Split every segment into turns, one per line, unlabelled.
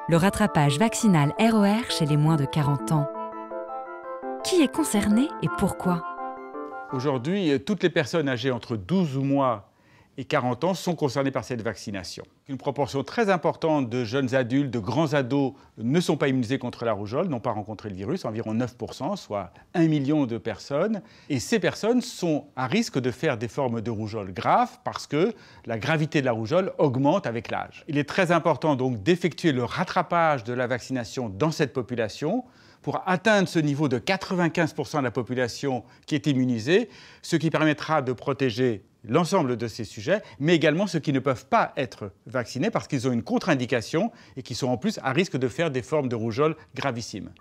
Le rattrapage vaccinal RER chez les moins de 40 ans. Qui est concerné et pourquoi?
Aujourd'hui, toutes les personnes âgées entre 12 mois et 40 ans sont concernées par cette vaccination. Une proportion très importante de jeunes adultes, de grands ados ne sont pas immunisés contre la rougeole, n'ont pas rencontré le virus, environ 9%, soit 1 million de personnes. Et ces personnes sont à risque de faire des formes de rougeole graves parce que la gravité de la rougeole augmente avec l'âge. Il est très important donc d'effectuer le rattrapage de la vaccination dans cette population pour atteindre ce niveau de 95% de la population qui est immunisée, ce qui permettra de protéger l'ensemble de ces sujets, mais également ceux qui ne peuvent pas être vaccinés parce qu'ils ont une contre-indication et qui sont en plus à risque de faire des formes de rougeole gravissimes.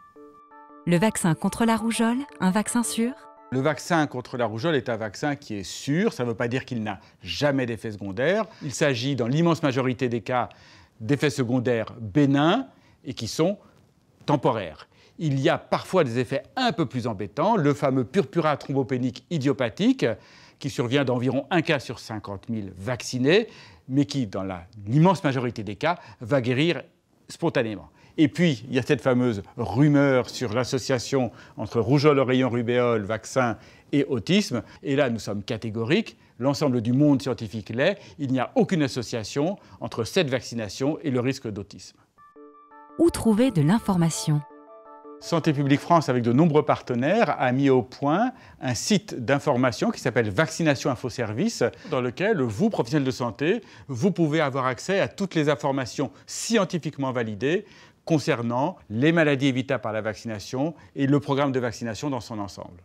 Le vaccin contre la rougeole, un vaccin sûr?
Le vaccin contre la rougeole est un vaccin qui est sûr, ça ne veut pas dire qu'il n'a jamais d'effets secondaires. Il s'agit dans l'immense majorité des cas d'effets secondaires bénins et qui sont temporaires. Il y a parfois des effets un peu plus embêtants, le fameux purpura thrombopénique idiopathique, qui survient d'environ 1 cas sur 50 000 vaccinés, mais qui, dans l'immense majorité des cas, va guérir spontanément. Et puis, il y a cette fameuse rumeur sur l'association entre rougeole, oreillon, rubéole, vaccin et autisme. Et là, nous sommes catégoriques. L'ensemble du monde scientifique l'est. Il n'y a aucune association entre cette vaccination et le risque d'autisme.
Où trouver de l'information?
Santé publique France, avec de nombreux partenaires, a mis au point un site d'information qui s'appelle Vaccination Info Service, dans lequel vous, professionnels de santé, vous pouvez avoir accès à toutes les informations scientifiquement validées concernant les maladies évitables par la vaccination et le programme de vaccination dans son ensemble.